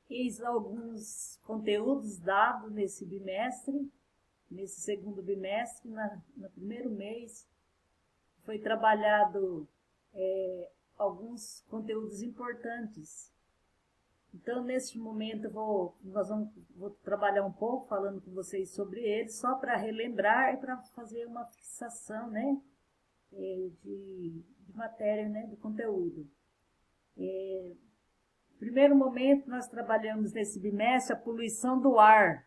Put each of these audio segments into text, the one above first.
Eis alguns conteúdos dados nesse bimestre, nesse segundo bimestre, no primeiro mês. Foi trabalhado alguns conteúdos importantes. Então, neste momento, vou trabalhar um pouco falando com vocês sobre eles, só para relembrar e para fazer uma fixação, né, de matéria, né, do conteúdo. Primeiro momento, nós trabalhamos nesse bimestre a poluição do ar,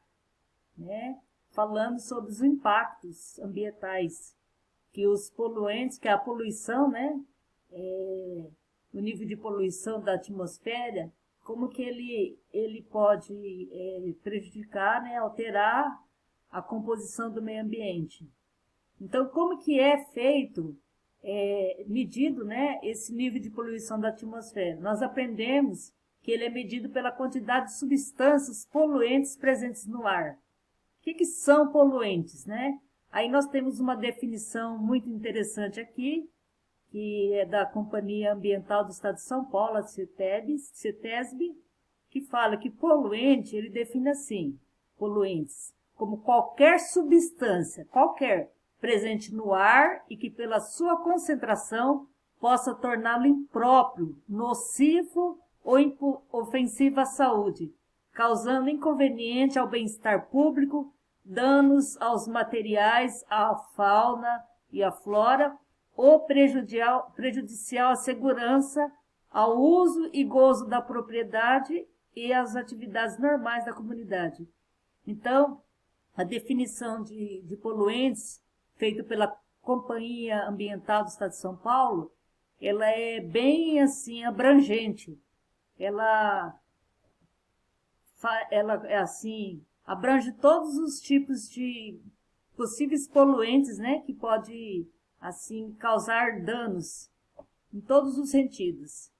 né, falando sobre os impactos ambientais, que os poluentes, que a poluição, né, o nível de poluição da atmosfera, como que ele pode prejudicar, né, alterar a composição do meio ambiente. Então, como que é feito, medido, né, esse nível de poluição da atmosfera? Nós aprendemos que ele é medido pela quantidade de substâncias poluentes presentes no ar. O que são poluentes, né? Aí nós temos uma definição muito interessante aqui, que é da Companhia Ambiental do Estado de São Paulo, a CETESB, que fala que poluente, ele define assim, poluentes, como qualquer substância, presente no ar e que pela sua concentração possa torná-lo impróprio, nocivo ou ofensivo à saúde, causando inconveniente ao bem-estar público, danos aos materiais, à fauna e à flora, ou prejudicial à segurança, ao uso e gozo da propriedade e às atividades normais da comunidade. Então, a definição de poluentes, feita pela Companhia Ambiental do Estado de São Paulo, ela é bem assim abrangente. Ela é assim, abrange todos os tipos de possíveis poluentes, né, que pode assim causar danos em todos os sentidos.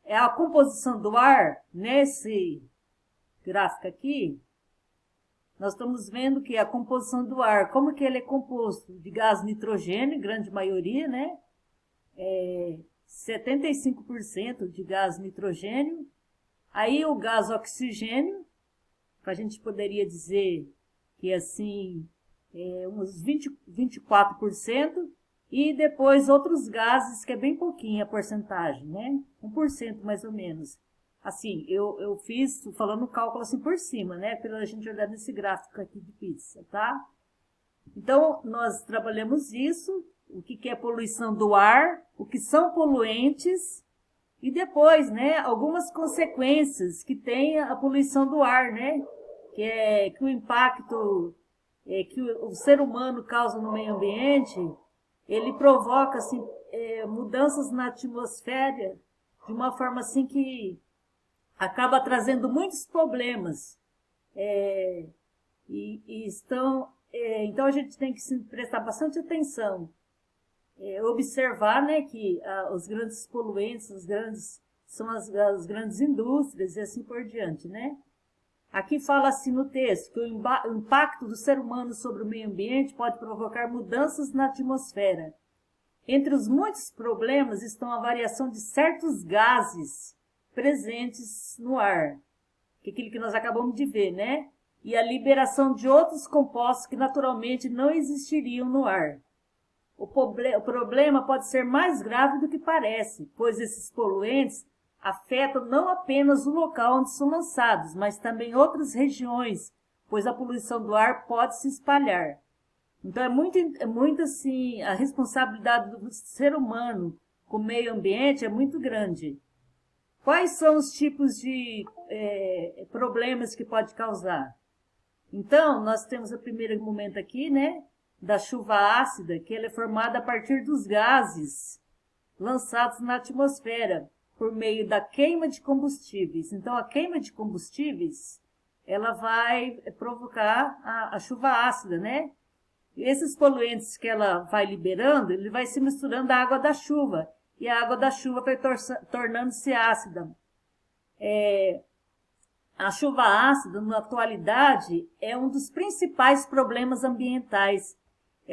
É a composição do ar, nesse gráfico aqui, nós estamos vendo que a composição do ar, como que ele é composto? De gás nitrogênio, grande maioria, né? 75% de gás nitrogênio. Aí o gás oxigênio, a gente poderia dizer que assim, uns 24%, e depois outros gases, que é bem pouquinho a porcentagem, né? 1% mais ou menos. Assim, eu fiz, falando o cálculo assim por cima, né? Pela gente olhar nesse gráfico aqui de pizza, tá? Então, nós trabalhamos isso, o que é poluição do ar, o que são poluentes, e depois, né, algumas consequências que tem a poluição do ar, né? Que o impacto que o ser humano causa no meio ambiente, ele provoca assim, mudanças na atmosfera de uma forma assim que acaba trazendo muitos problemas. Então a gente tem que prestar bastante atenção, observar, né, que os grandes poluentes, são as grandes indústrias e assim por diante, né? Aqui fala assim no texto que o impacto do ser humano sobre o meio ambiente pode provocar mudanças na atmosfera. Entre os muitos problemas estão a variação de certos gases presentes no ar, que é aquilo que nós acabamos de ver, né? E a liberação de outros compostos que naturalmente não existiriam no ar. O problema pode ser mais grave do que parece, pois esses poluentes afetam não apenas o local onde são lançados, mas também outras regiões, pois a poluição do ar pode se espalhar. Então é muito assim, a responsabilidade do ser humano com o meio ambiente é muito grande. Quais são os tipos de problemas que pode causar? Então, nós temos o primeiro momento aqui, né, da chuva ácida, que ela é formada a partir dos gases lançados na atmosfera por meio da queima de combustíveis. Então, a queima de combustíveis, ela vai provocar a chuva ácida, né? E esses poluentes que ela vai liberando, ele vai se misturando à água da chuva, e a água da chuva vai tornando-se ácida. A chuva ácida, na atualidade, é um dos principais problemas ambientais,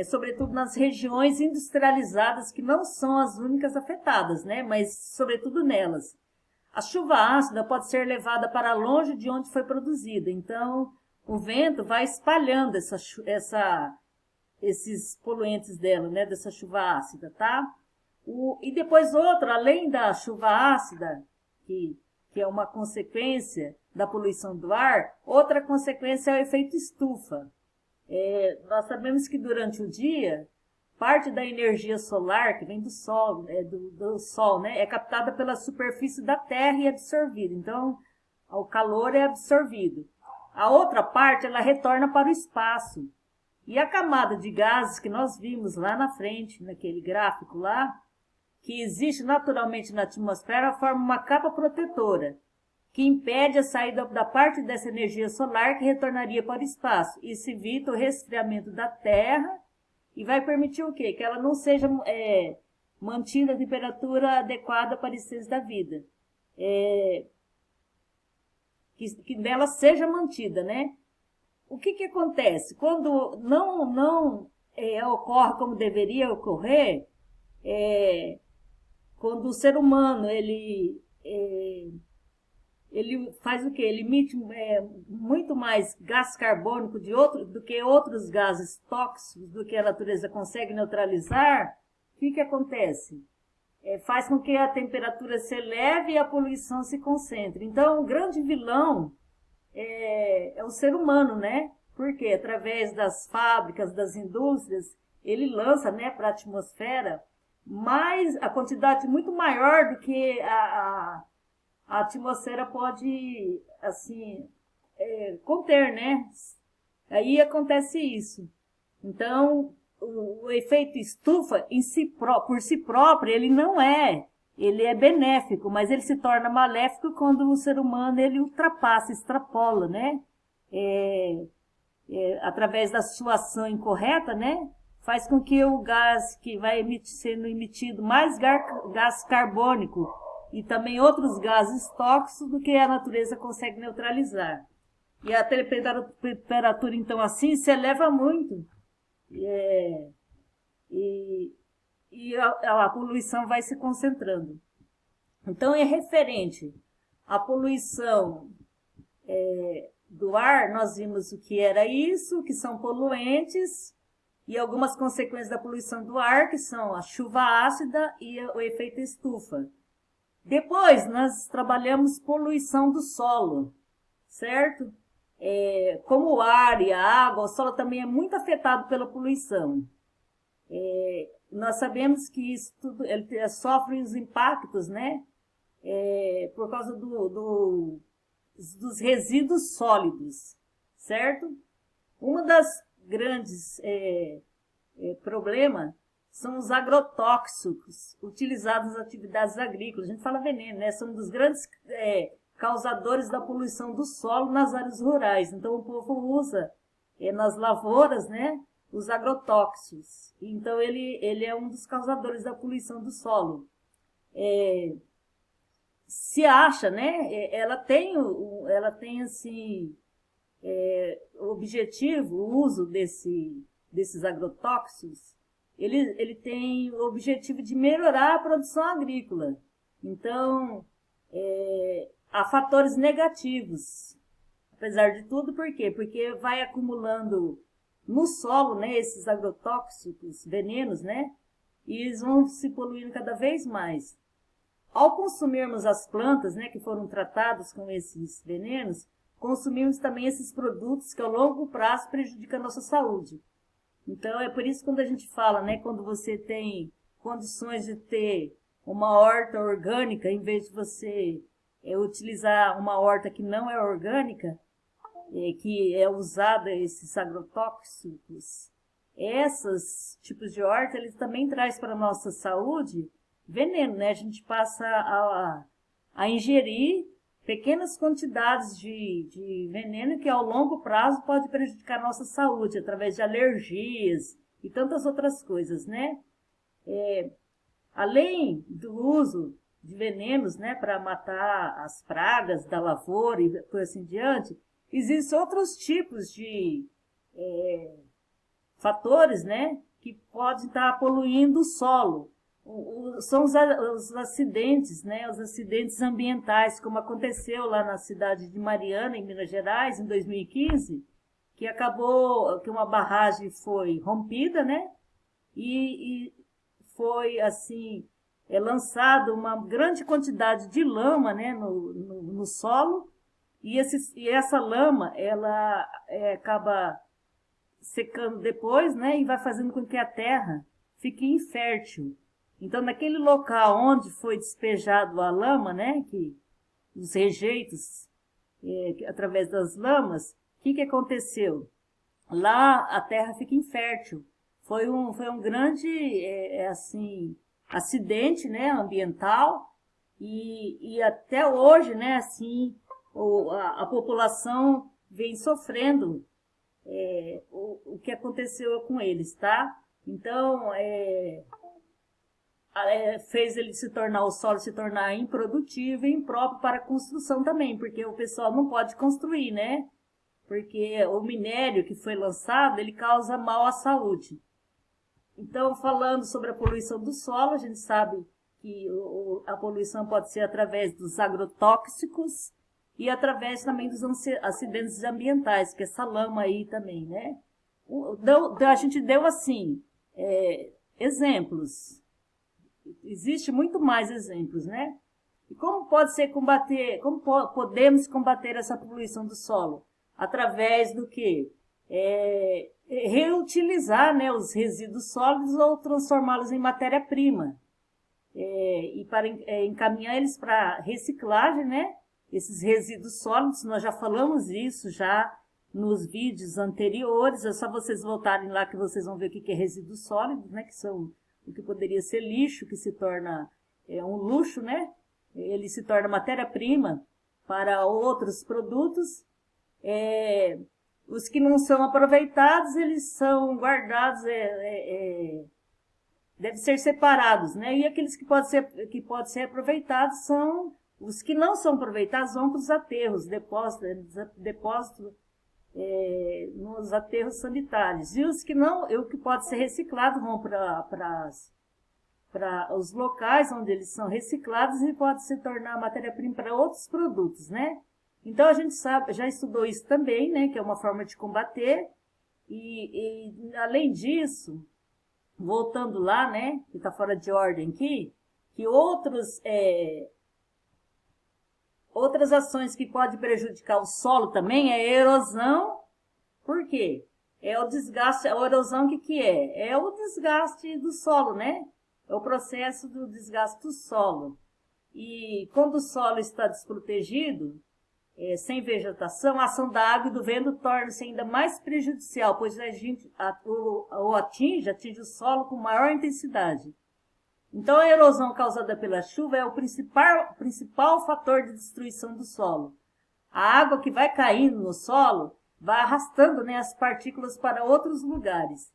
sobretudo nas regiões industrializadas, que não são as únicas afetadas, né? Mas sobretudo nelas. A chuva ácida pode ser levada para longe de onde foi produzida. Então, o vento vai espalhando esses poluentes dela, né, dessa chuva ácida, tá? E depois outra, além da chuva ácida, que é uma consequência da poluição do ar, outra consequência é o efeito estufa. Nós sabemos que durante o dia, parte da energia solar, que vem do Sol, do Sol, né, é captada pela superfície da Terra e absorvida. Então, o calor é absorvido. A outra parte, ela retorna para o espaço. E a camada de gases que nós vimos lá na frente, naquele gráfico lá, que existe naturalmente na atmosfera, forma uma capa protetora, que impede a saída da parte dessa energia solar que retornaria para o espaço. Isso evita o resfriamento da Terra e vai permitir o quê? Que ela não seja mantida a temperatura adequada para a existência da vida. Que dela seja mantida, né? O que acontece? Quando não ocorre como deveria ocorrer, quando o ser humano ele faz o quê? Ele emite muito mais gás carbônico do que outros gases tóxicos, do que a natureza consegue neutralizar. O que acontece? Faz com que a temperatura se eleve e a poluição se concentre. Então, o grande vilão é o ser humano, né? Porque através das fábricas, das indústrias, ele lança, né, para a atmosfera a quantidade muito maior do que a atmosfera pode, assim, conter, né? Aí acontece isso. Então, o efeito estufa, por si próprio, ele é benéfico, mas ele se torna maléfico quando o ser humano ele ultrapassa, extrapola, né? Através da sua ação incorreta, né? Faz com que o gás que vai sendo emitido, mais gás carbônico e também outros gases tóxicos do que a natureza consegue neutralizar. E a temperatura, então, assim, se eleva muito. E a poluição vai se concentrando. Então, é referente à poluição do ar, nós vimos o que era isso, que são poluentes, e algumas consequências da poluição do ar, que são a chuva ácida e o efeito estufa. Depois, nós trabalhamos poluição do solo, certo? Como o ar e a água, o solo também é muito afetado pela poluição. Nós sabemos que isso tudo ele sofre os impactos, né? Por causa dos resíduos sólidos, certo? Uma das grandes problemas são os agrotóxicos utilizados nas atividades agrícolas. A gente fala veneno, né? São um dos grandes causadores da poluição do solo nas áreas rurais. Então, o povo usa nas lavouras, né, os agrotóxicos. Então, ele é um dos causadores da poluição do solo. Se acha, né, ela tem assim, o objetivo, o uso desses agrotóxicos, ele tem o objetivo de melhorar a produção agrícola. Então, há fatores negativos, apesar de tudo. Por quê? Porque vai acumulando no solo, né, esses agrotóxicos, venenos, né, e eles vão se poluindo cada vez mais. Ao consumirmos as plantas, né, que foram tratadas com esses venenos, consumimos também esses produtos que, ao longo prazo, prejudicam a nossa saúde. Então, é por isso que quando a gente fala, né, quando você tem condições de ter uma horta orgânica, em vez de você utilizar uma horta que não é orgânica, que é usada esses agrotóxicos, esses tipos de horta, eles também trazem para a nossa saúde veneno, né? A gente passa a ingerir pequenas quantidades de veneno que ao longo prazo pode prejudicar a nossa saúde, através de alergias e tantas outras coisas, né? Além do uso de venenos, né, para matar as pragas da lavoura e por assim diante, existem outros tipos de fatores, né, que podem estar poluindo o solo. São os acidentes, né? Os acidentes ambientais, como aconteceu lá na cidade de Mariana, em Minas Gerais, em 2015, que acabou que uma barragem foi rompida, né? E foi assim lançado uma grande quantidade de lama, né, no solo, e essa lama ela acaba secando depois, né, e vai fazendo com que a terra fique infértil. Então, naquele local onde foi despejado a lama, né, que os rejeitos através das lamas, o que aconteceu? Lá a terra fica infértil. Foi um grande assim acidente, né, ambiental, e até hoje, né, assim a população vem sofrendo o que aconteceu com eles, tá? Então fez ele o solo se tornar improdutivo e impróprio para a construção também, porque o pessoal não pode construir, né? Porque o minério que foi lançado, ele causa mal à saúde. Então, falando sobre a poluição do solo, a gente sabe que a poluição pode ser através dos agrotóxicos e através também dos acidentes ambientais, que é essa lama aí também, né? A gente deu, assim, exemplos. Existe muito mais exemplos, né? E como podemos combater essa poluição do solo? Através do quê? Reutilizar, né, os resíduos sólidos ou transformá-los em matéria-prima. E para encaminhar eles para reciclagem, né? Esses resíduos sólidos, nós já falamos isso já nos vídeos anteriores, é só vocês voltarem lá que vocês vão ver o que é resíduos sólidos, né? Que são o que poderia ser lixo, que se torna um luxo, né? Ele se torna matéria-prima para outros produtos. Os que não são aproveitados, eles são guardados, devem ser separados, né? E aqueles que podem ser aproveitados são os que não são aproveitados, vão para os aterros, depósito nos aterros sanitários. E os que não, o que pode ser reciclado, vão para os locais onde eles são reciclados e pode se tornar matéria-prima para outros produtos, né? Então a gente sabe, já estudou isso também, né? Que é uma forma de combater. E além disso, voltando lá, né? Que está fora de ordem aqui, que outras ações que podem prejudicar o solo também é a erosão. Por quê? É o desgaste, a erosão que é? É o desgaste do solo, né? É o processo do desgaste do solo. E quando o solo está desprotegido, sem vegetação, a ação da água e do vento torna-se ainda mais prejudicial, pois atinge o solo com maior intensidade. Então, a erosão causada pela chuva é o principal fator de destruição do solo. A água que vai caindo no solo vai arrastando, né, as partículas para outros lugares.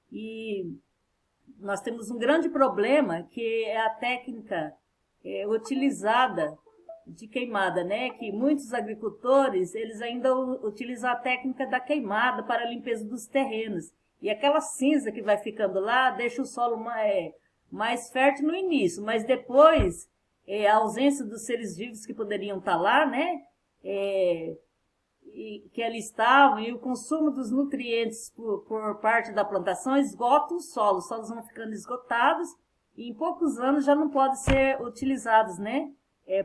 E nós temos um grande problema, que é a técnica utilizada de queimada, né? Que muitos agricultores, eles ainda utilizam a técnica da queimada para a limpeza dos terrenos. E aquela cinza que vai ficando lá deixa o solo mais fértil no início, mas depois a ausência dos seres vivos que poderiam estar lá, né? Que ali estavam, e o consumo dos nutrientes por parte da plantação esgota os solos vão ficando esgotados e em poucos anos já não podem ser utilizados, né?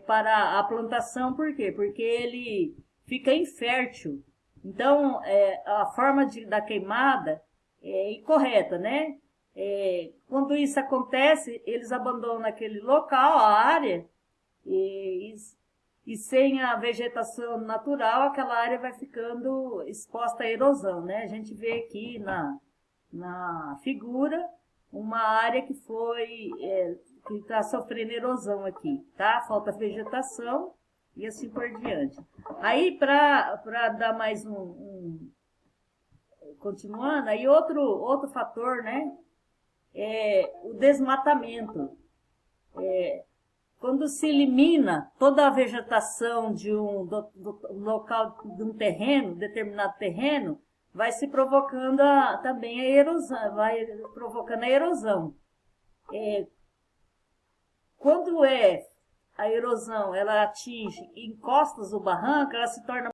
Para a plantação. Por quê? Porque ele fica infértil. Então, a forma da queimada é incorreta, né? Quando isso acontece, eles abandonam aquele local, a área, e sem a vegetação natural, aquela área vai ficando exposta à erosão, né? A gente vê aqui na figura uma área que está sofrendo erosão aqui, tá? Falta vegetação e assim por diante. Aí, para dar mais continuando, aí outro fator, né? O desmatamento. Quando se elimina toda a vegetação do local, de um terreno, determinado terreno, vai se provocando também a erosão, vai provocando a erosão. Quando a erosão ela atinge encostas do barranco, ela se torna